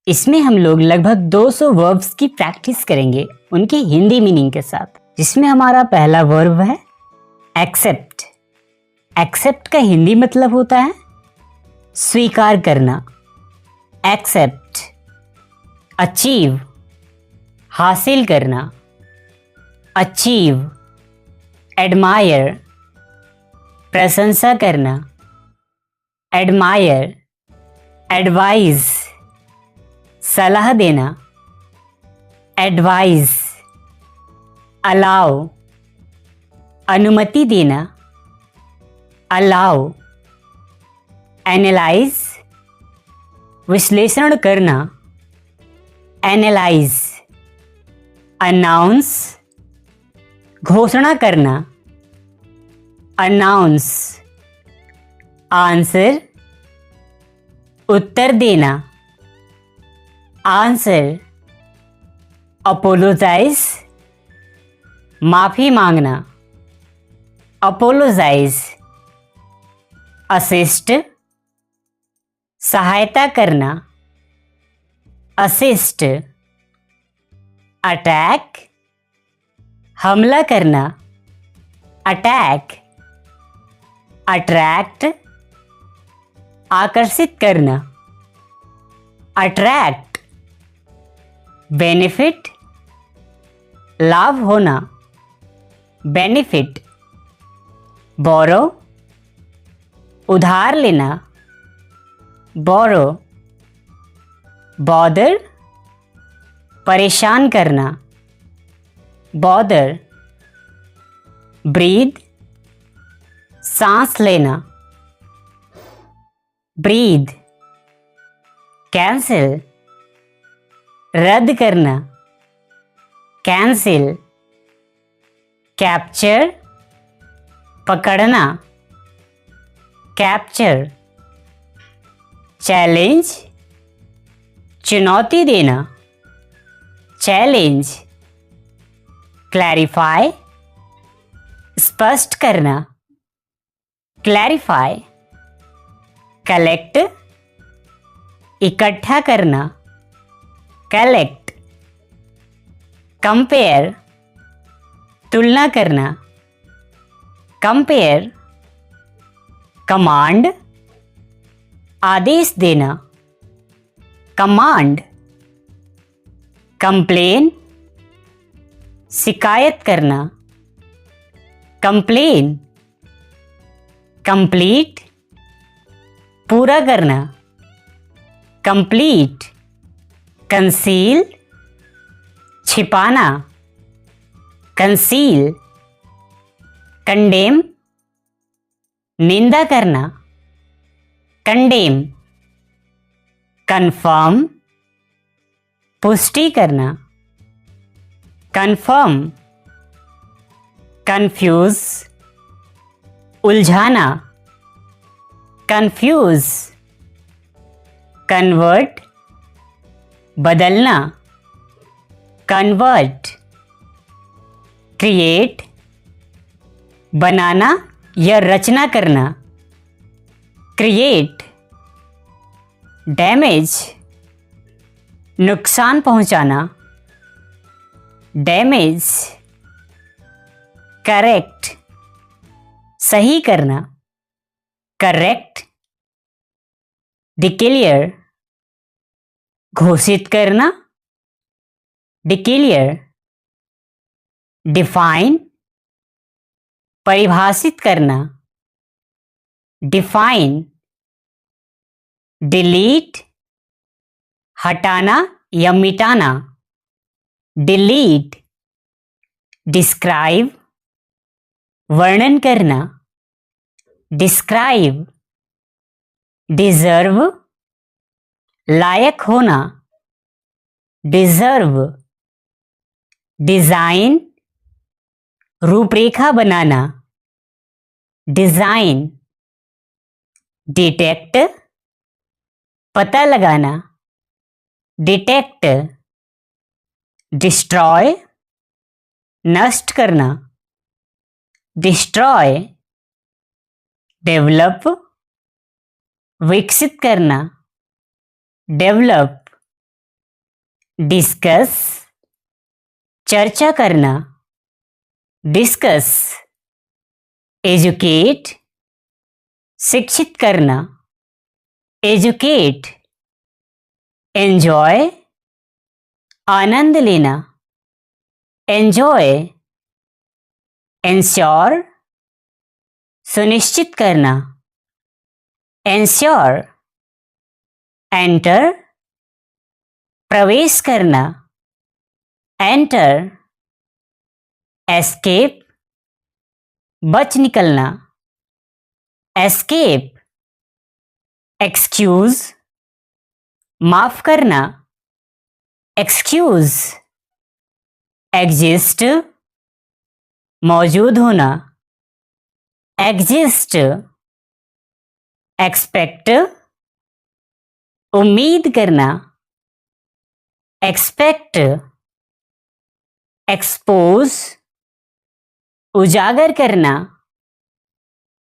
इसमें हम लोग लगभग 200 वर्ब्स की प्रैक्टिस करेंगे उनकी हिंदी मीनिंग के साथ, जिसमें हमारा पहला वर्ब है एक्सेप्ट। एक्सेप्ट का हिंदी मतलब होता है स्वीकार करना। एक्सेप्ट। अचीव, हासिल करना। अचीव। एडमायर, प्रशंसा करना। एडमायर। एडवाइज, सलाह देना। एडवाइज। अलाउ, अनुमति देना। अलाउ। एनालाइज, विश्लेषण करना। एनालाइज। अनाउंस, घोषणा करना। अनाउंस। आंसर, उत्तर देना। आंसर। अपोलोजाइज, माफी मांगना। अपोलोजाइज। असिस्ट, सहायता करना। असिस्ट। अटैक, हमला करना। अटैक। अट्रैक्ट, आकर्षित करना। अट्रैक्ट। बेनिफिट, लाभ होना। बेनिफिट। बोरो, उधार लेना। बोरो। बॉदर, परेशान करना। बॉदर। ब्रीद, सांस लेना। ब्रीद। कैंसिल, रद्द करना। कैंसिल। कैप्चर, पकड़ना। कैप्चर। चैलेंज, चुनौती देना। चैलेंज। क्लैरिफाई, स्पष्ट करना। क्लैरिफाई। कलेक्ट, इकट्ठा करना। कलेक्ट। कंपेयर, तुलना करना। कंपेयर। कमांड, आदेश देना। कमांड। कंप्लेन, शिकायत करना। कंप्लेन। कंप्लीट, पूरा करना। कंप्लीट। कंसील, छिपाना। कंसील। कंडेम, निंदा करना। कंडेम। कंफर्म, पुष्टि करना। कंफर्म। कंफ्यूज, उलझाना। कंफ्यूज। कन्वर्ट, बदलना। कन्वर्ट। क्रिएट, बनाना या रचना करना। क्रिएट। डैमेज, नुकसान पहुंचाना। डैमेज। करेक्ट, सही करना। करेक्ट। डिक्लेयर, घोषित करना। डिक्लेयर। डिफाइन, परिभाषित करना। डिफाइन। डिलीट, हटाना या मिटाना। डिलीट। डिस्क्राइब, वर्णन करना। डिस्क्राइब। डिजर्व, लायक होना। डिजर्व। डिजाइन, रूपरेखा बनाना। डिजाइन। डिटेक्ट, पता लगाना। डिटेक्ट। डिस्ट्रॉय, नष्ट करना। डिस्ट्रॉय। डेवलप, विकसित करना। डेवलप। डिस्कस चर्चा करना, डिस्कस। एजुकेट शिक्षित करना, एजुकेट। एंजॉय आनंद लेना, एंजॉय। इंश्योर सुनिश्चित करना, इंश्योर। एंटर प्रवेश करना, एंटर। एस्केप बच निकलना, एस्केप। एक्सक्यूज माफ करना, एक्सक्यूज। एग्जिस्ट मौजूद होना, एग्जिस्ट। एक्सपेक्ट उम्मीद करना, एक्सपेक्ट। एक्सपोज उजागर करना,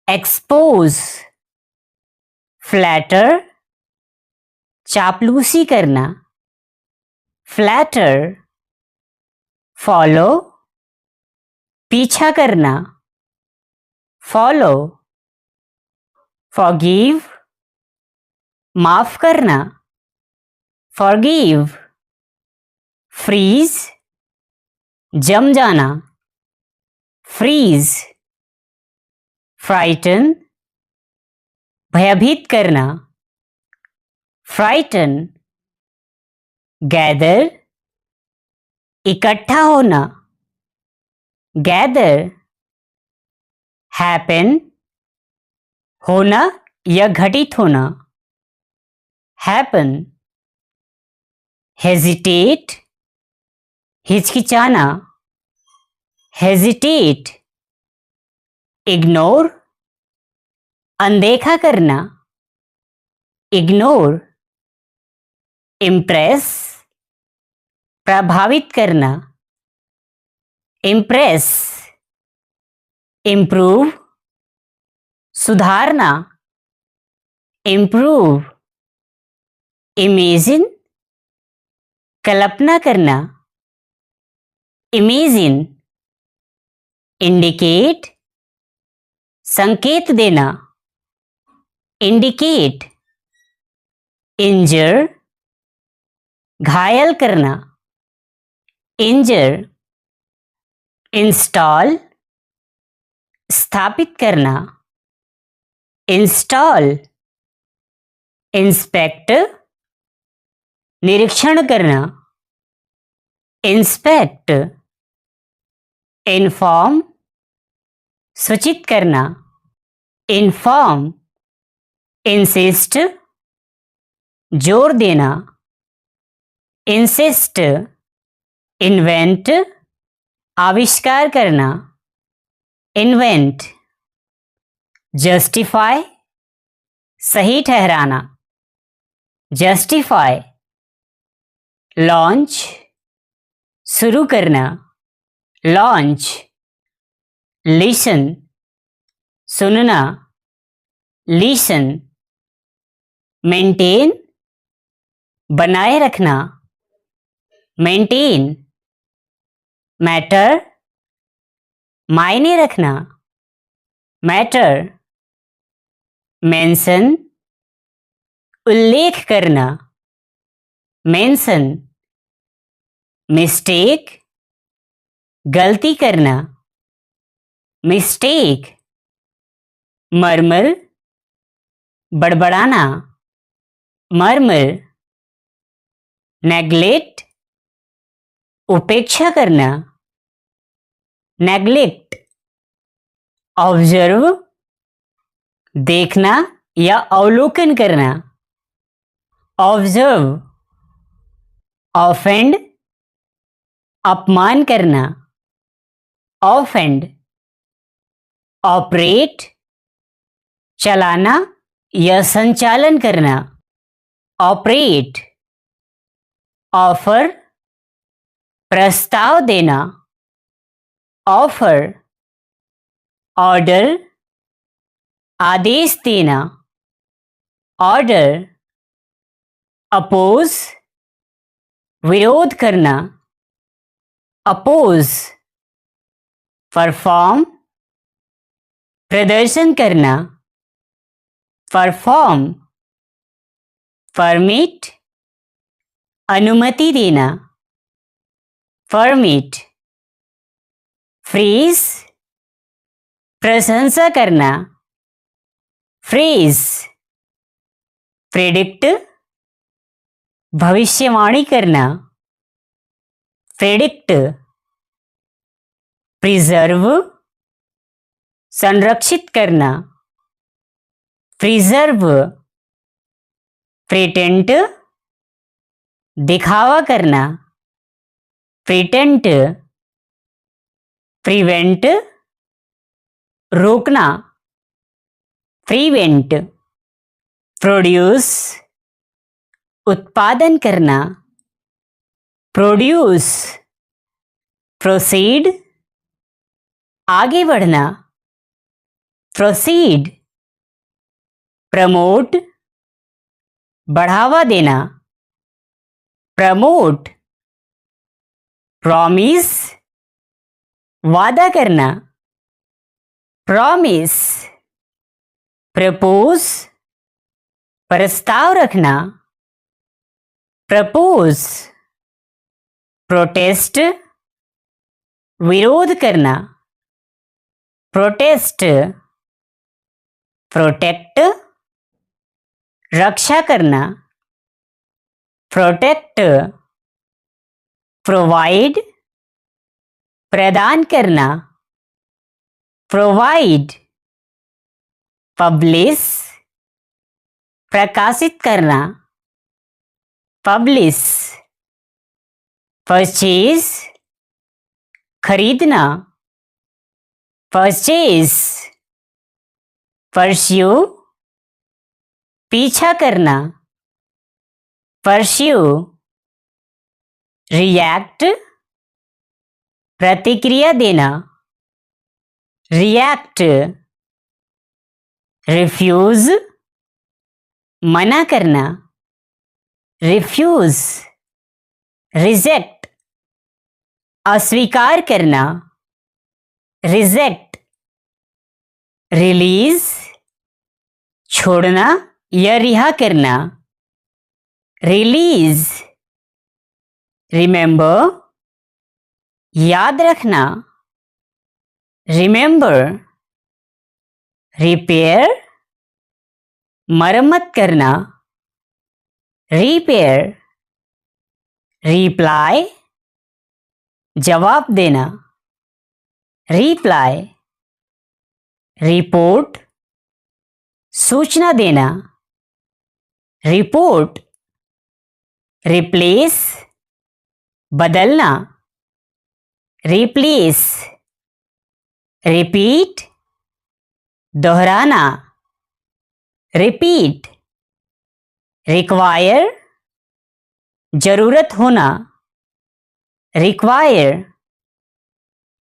एक्सपोज। फ्लैटर चापलूसी करना, फ्लैटर। फॉलो पीछा करना, फॉलो। फॉरगिव माफ करना, फॉरगिव। फ्रीज जम जाना, फ्रीज। फ्राइटन भयभीत करना, फ्राइटन। गैदर इकट्ठा होना, गैदर। हैपन होना या घटित होना, हैपन। हेजिटेट हिचकिचाना, हेजिटेट। इग्नोर अनदेखा करना, इग्नोर। इम्प्रेस प्रभावित करना, इम्प्रेस। इम्प्रूव सुधारना, इम्प्रूव। इमेजिन कल्पना करना, इमेजिन। इंडिकेट संकेत देना, इंडिकेट। इंजर घायल करना, इंजर। इंस्टॉल स्थापित करना, इंस्टॉल। इंस्पेक्ट निरीक्षण करना, इंस्पेक्ट। इन्फॉर्म सूचित करना, इन्फॉर्म। इंसिस्ट जोर देना, इंसिस्ट। इन्वेंट आविष्कार करना, इन्वेंट। जस्टिफाई सही ठहराना, जस्टिफाई। लॉन्च शुरू करना, लॉन्च। लिसन सुनना, लिसन। मेंटेन बनाए रखना, मेंटेन। मैटर मायने रखना, मैटर। मेंशन उल्लेख करना, मेंशन। मिस्टेक गलती करना, मिस्टेक। मरमर बड़बड़ाना, मरमर। नेग्लेक्ट उपेक्षा करना, नेग्लेक्ट। ऑब्जर्व देखना या अवलोकन करना, ऑब्जर्व। ऑफेंड अपमान करना, ऑफेंड। ऑपरेट चलाना या संचालन करना, ऑपरेट। ऑफर प्रस्ताव देना, ऑफर। ऑर्डर आदेश देना, ऑर्डर। अपोज विरोध करना, अपोज, परफॉर्म, प्रदर्शन करना, परफॉर्म, परमिट, अनुमति देना, परमिट, फ्रीज, प्रशंसा करना, फ्रीज, प्रेडिक्ट, भविष्यवाणी करना, प्रेडिक्ट, प्रिजर्व, संरक्षित करना, प्रिजर्व, प्रेटेंट, दिखावा करना, प्रेटेंट, प्रिवेंट, रोकना, प्रिवेंट, प्रोड्यूस, उत्पादन करना, प्रोड्यूस, प्रोसीड, आगे बढ़ना, प्रोसीड, प्रमोट, बढ़ावा देना, प्रमोट, प्रॉमिस, वादा करना, प्रॉमिस, प्रपोज, प्रस्ताव रखना, प्रपोज, प्रोटेस्ट, विरोध करना, प्रोटेस्ट, प्रोटेक्ट, रक्षा करना, प्रोटेक्ट, प्रोवाइड, प्रदान करना, प्रोवाइड, पब्लिश, प्रकाशित करना, पब्लिश, परचेज, खरीदना, परचेज, परस्यू, पीछा करना, परस्यू, रिएक्ट, प्रतिक्रिया देना, रिएक्ट, रिफ्यूज, मना करना, रिफ्यूज, रिजेक्ट, अस्वीकार करना, रिजेक्ट, रिलीज, छोड़ना या रिहा करना, रिलीज, रिमेंबर, याद रखना, रिमेंबर, रिपेयर, मरम्मत करना, रिपेयर, रिप्लाई, जवाब देना, रिप्लाई, रिपोर्ट, सूचना देना, रिपोर्ट, रिप्लेस, बदलना, रिप्लेस, रिपीट, दोहराना, रिपीट, रिक्वायर, जरूरत होना, रिक्वायर,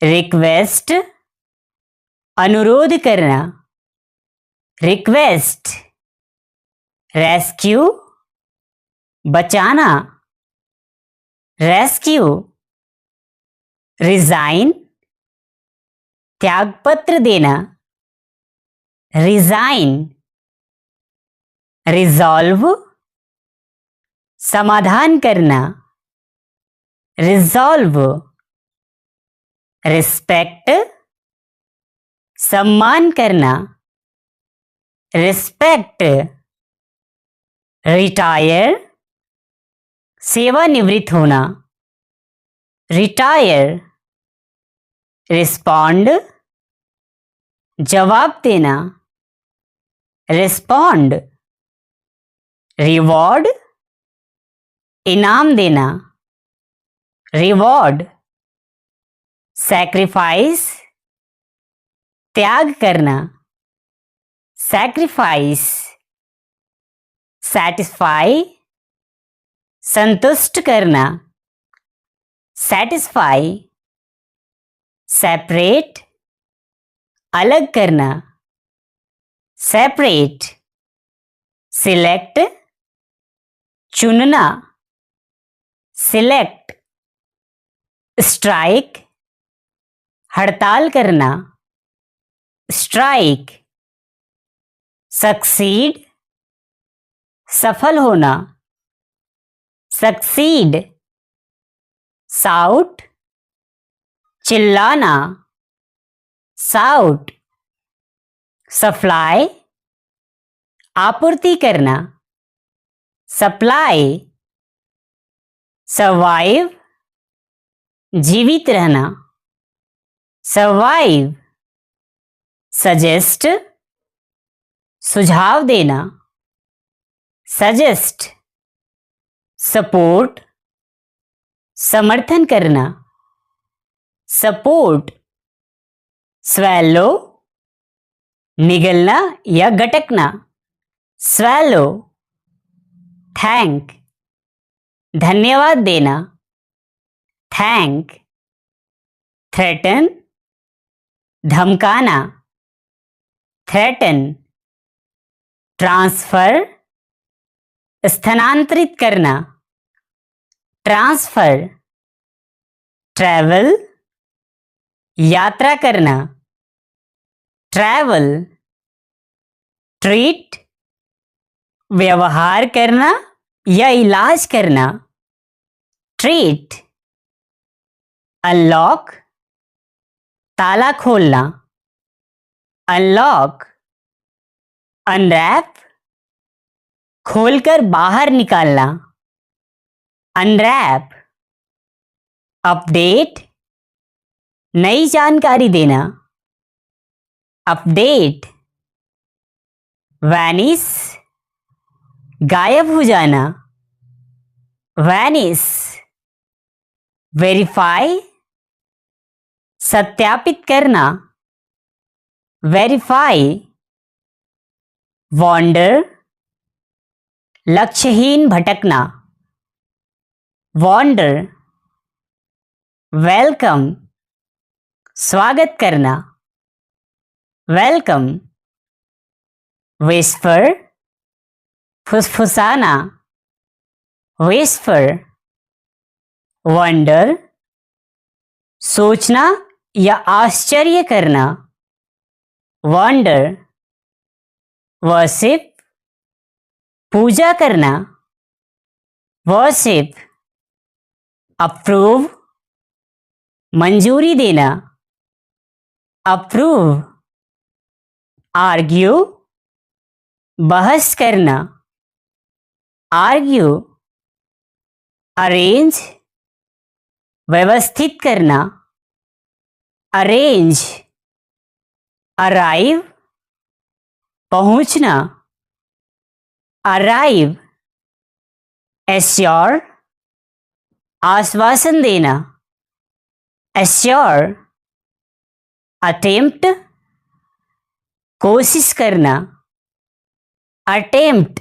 रिक्वेस्ट, अनुरोध करना, रिक्वेस्ट, रेस्क्यू, बचाना, रेस्क्यू, रिजाइन, त्यागपत्र देना, रिजाइन, रिजॉल्व, समाधान करना, रिजॉल्व, रिस्पेक्ट, सम्मान करना, रिस्पेक्ट, रिटायर, सेवानिवृत्त होना, रिटायर, रिस्पॉन्ड, जवाब देना, रिस्पॉन्ड, रिवॉर्ड, इनाम देना, रिवॉर्ड, सैक्रिफाइस, त्याग करना, सैक्रिफाइस, सैटिस्फाई, संतुष्ट करना, सैटिस्फाई, सेपरेट, अलग करना, सेपरेट, सिलेक्ट, चुनना, सिलेक्ट, स्ट्राइक, हड़ताल करना, स्ट्राइक, सक्सीड, सफल होना, सक्सीड, साउट, चिल्लाना, साउट, सप्लाई, आपूर्ति करना, सप्लाई, सर्वाइव, जीवित रहना, सर्वाइव, सजेस्ट, सुझाव देना, सजेस्ट, सपोर्ट, समर्थन करना, सपोर्ट, स्वेलो, निगलना या गटकना, स्वेलो, थैंक, धन्यवाद देना, थैंक, थ्रेटन, धमकाना, थ्रेटन, ट्रांसफर, स्थानांतरित करना, ट्रांसफर, ट्रैवल, यात्रा करना, ट्रैवल, ट्रीट, व्यवहार करना या इलाज करना, ट्रीट, अनलॉक, ताला खोलना, अनलॉक, अनरैप, खोलकर बाहर निकालना, अनरैप, अपडेट, नई जानकारी देना, अपडेट, वैनिस, गायब हो जाना, वैनिस, वेरीफाई, सत्यापित करना, वेरीफाई, वॉन्डर, लक्ष्यहीन भटकना, वॉन्डर, वेलकम, स्वागत करना, वेलकम, विस्पर, फुसफुसाना, विस्पर, वंडर, सोचना या आश्चर्य करना, वंडर, वर्शिप, पूजा करना, वर्शिप, अप्रूव, मंजूरी देना, अप्रूव, आर्ग्यू, बहस करना, आर्ग्यू, अरेंज, व्यवस्थित करना, अरेंज, अराइव, पहुंचना, अराइव, एश्योर, आश्वासन देना, एश्योर, अटेम्प्ट, कोशिश करना, अटेम्प्ट,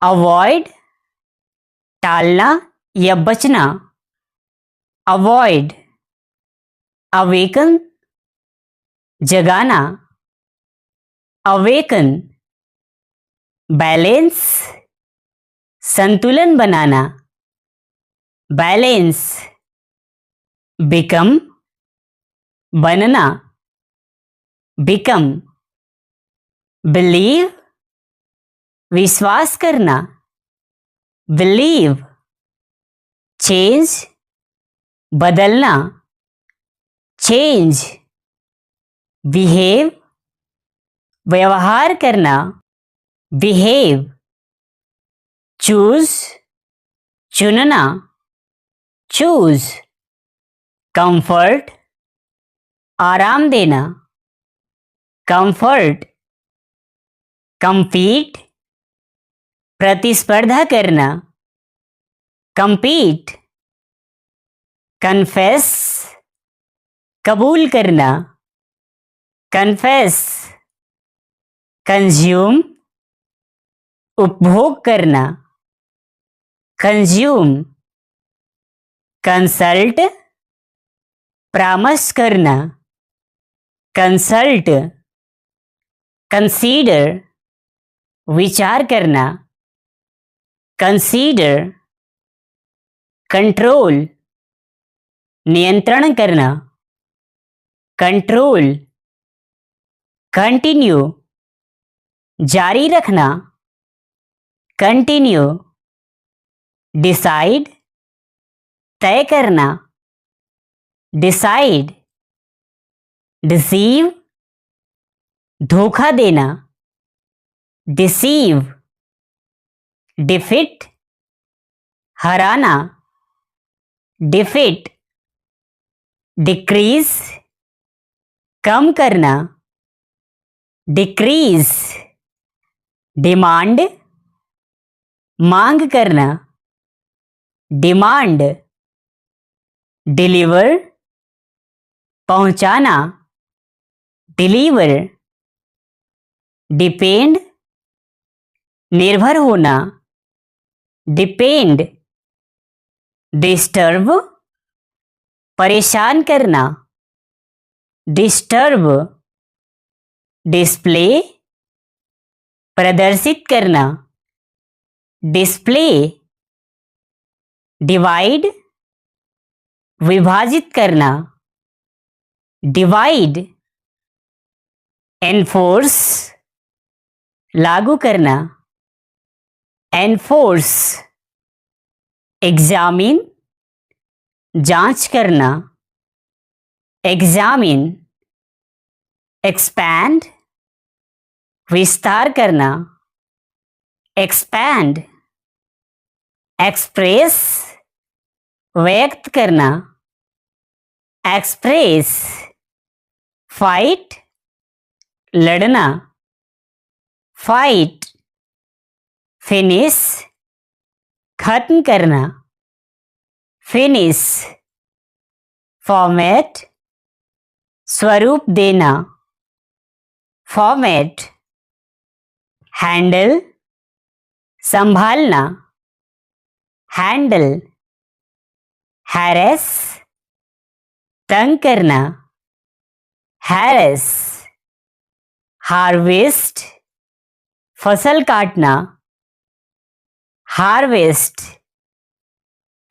अवॉइड, टालना या बचना, अवॉइड, अवेकन, जगाना, अवेकन, बैलेंस, संतुलन बनाना, बैलेंस, बिकम, बनना, बिकम, बिलीव, विश्वास करना, बिलीव, चेंज, बदलना, चेंज, बिहेव, व्यवहार करना, बिहेव, चूज, चुनना, चूज, कंफर्ट, आराम देना, कंफर्ट, कंपीट, प्रतिस्पर्धा करना, कंपीट, कन्फेस, कबूल करना, कन्फेस, कंज्यूम, उपभोग करना, कंज्यूम, कंसल्ट, परामर्श करना, कंसल्ट, कंसीडर, विचार करना, कंसीडर, कंट्रोल नियंत्रण करना, कंट्रोल। कंटिन्यू जारी रखना, कंटिन्यू। डिसाइड तय करना, डिसाइड। डिसीव धोखा देना, डिसीव। डिफिट हराना, डिफिट। डिक्रीज कम करना, डिक्रीज। डिमांड मांग करना, डिमांड। डिलीवर पहुंचाना, डिलीवर। डिपेंड निर्भर होना, डिपेंड। डिस्टर्ब परेशान करना, डिस्टर्ब। डिस्प्ले प्रदर्शित करना, डिस्प्ले। डिवाइड विभाजित करना, डिवाइड। एनफोर्स लागू करना, एनफोर्स। एग्जामिन जांच करना, एग्जामिन। एक्सपैंड विस्तार करना, एक्सपैंड। एक्सप्रेस व्यक्त करना, एक्सप्रेस। फाइट लड़ना, फाइट। फिनिश खत्म करना, फिनिश। फॉर्मेट स्वरूप देना, फॉर्मेट। हैंडल संभालना, हैंडल। हैरेस तंग करना, हैरेस। हार्वेस्ट फसल काटना, हार्वेस्ट।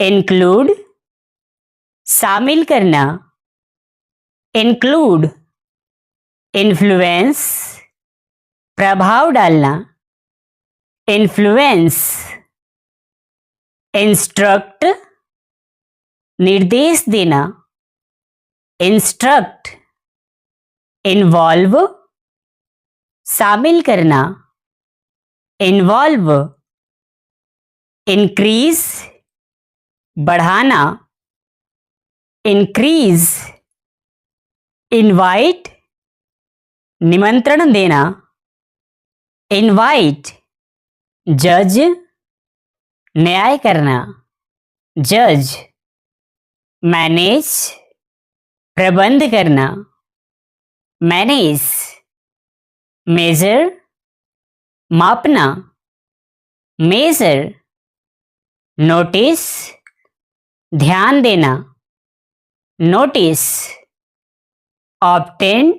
इंक्लूड शामिल करना, इंक्लूड। इन्फ्लुएंस प्रभाव डालना, इन्फ्लुएंस। इंस्ट्रक्ट निर्देश देना, इंस्ट्रक्ट। इन्वॉल्व शामिल करना, इन्वॉल्व। इंक्रीज बढ़ाना, इंक्रीज। इनवाइट निमंत्रण देना, इनवाइट। जज न्याय करना, जज। मैनेज प्रबंध करना, मैनेज। मेजर मापना, मेजर। नोटिस ध्यान देना, नोटिस। ऑब्टेन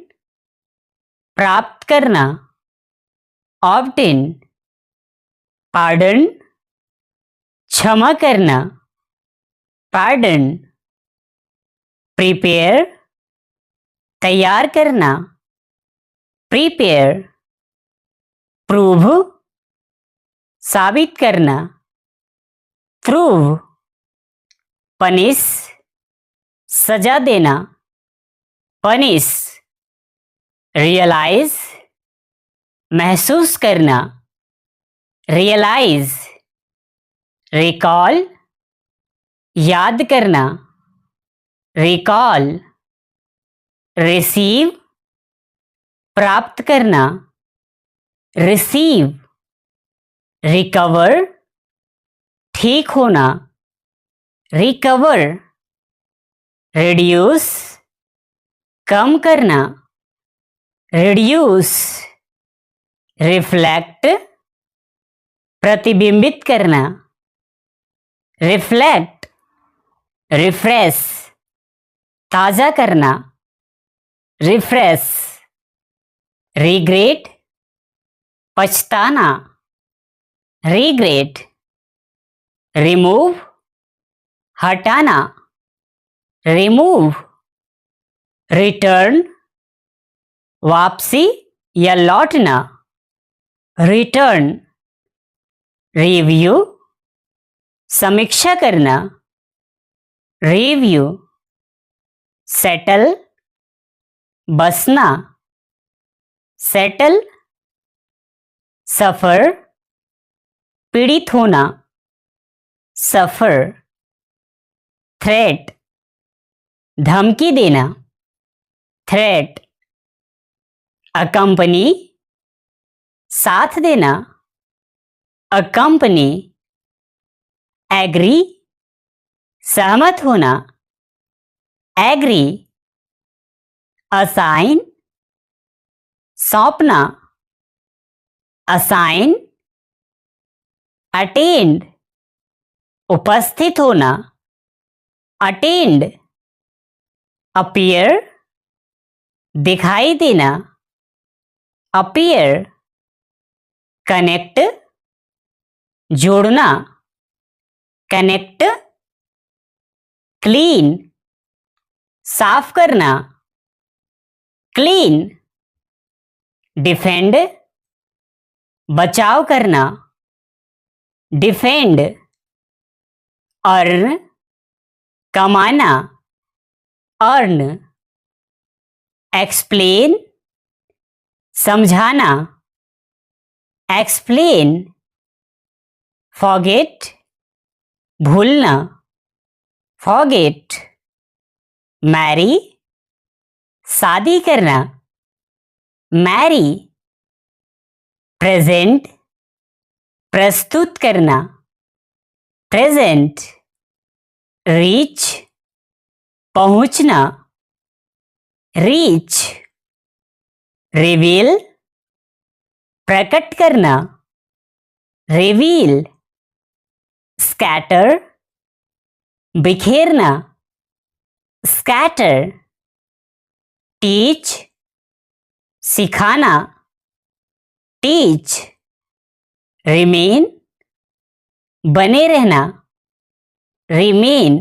प्राप्त करना, ऑब्टेन। पार्डन क्षमा करना, पार्डन। प्रिपेयर तैयार करना, प्रिपेयर। प्रूव साबित करना, प्रूव। पनिश सजा देना, पनिश। रियलाइज महसूस करना, रियलाइज। रिकॉल याद करना, रिकॉल। रिसीव प्राप्त करना, रिसीव। रिकवर ठीक होना, रिकवर। रिड्यूस कम करना, रिड्यूस। रिफ्लेक्ट प्रतिबिंबित करना, रिफ्लेक्ट। रिफ्रेश ताजा करना, रिफ्रेश। रिग्रेट पछताना, रिग्रेट। रिमूव हटाना, रिमूव, रिटर्न, वापसी या लौटना, रिटर्न, रिव्यू, समीक्षा करना, रिव्यू, सेटल, बसना, सेटल, सफर, पीड़ित होना, सफर, थ्रेट, धमकी देना, थ्रेट, अकंपनी, साथ देना, अकंपनी, एग्री, सहमत होना, एग्री, असाइन, सौंपना, असाइन, अटेंड, उपस्थित होना, अटेंड, अपीयर, दिखाई देना, अपीयर, कनेक्ट, जोड़ना, कनेक्ट, क्लीन, साफ करना, क्लीन, डिफेंड, बचाव करना, डिफेंड, अर्न, कमाना, अर्न, एक्सप्लेन, समझाना, एक्सप्लेन, फॉरगेट, भूलना, फॉरगेट, मैरी, शादी करना, मैरी, प्रेजेंट, प्रस्तुत करना, प्रेजेंट, रीच, पहुंचना, रीच, रिवील, प्रकट करना, रिवील, स्कैटर, बिखेरना, स्कैटर, टीच, सिखाना, टीच, रिमेन, बने रहना, रिमेन,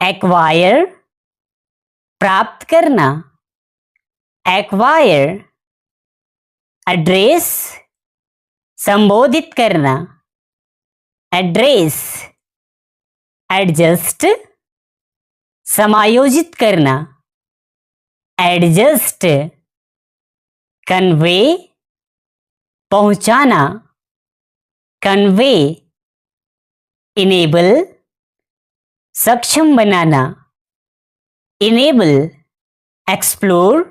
एक्वायर, प्राप्त करना, एक्वायर, एड्रेस, संबोधित करना, एड्रेस, एडजस्ट, समायोजित करना, एडजस्ट, कन्वे, पहुंचाना, कन्वे, इनेबल, सक्षम बनाना, इनेबल, एक्सप्लोर,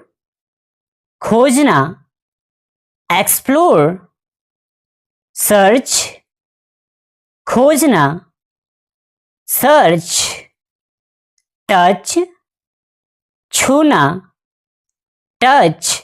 खोजना, एक्सप्लोर, सर्च, खोजना, सर्च, टच, छूना, टच,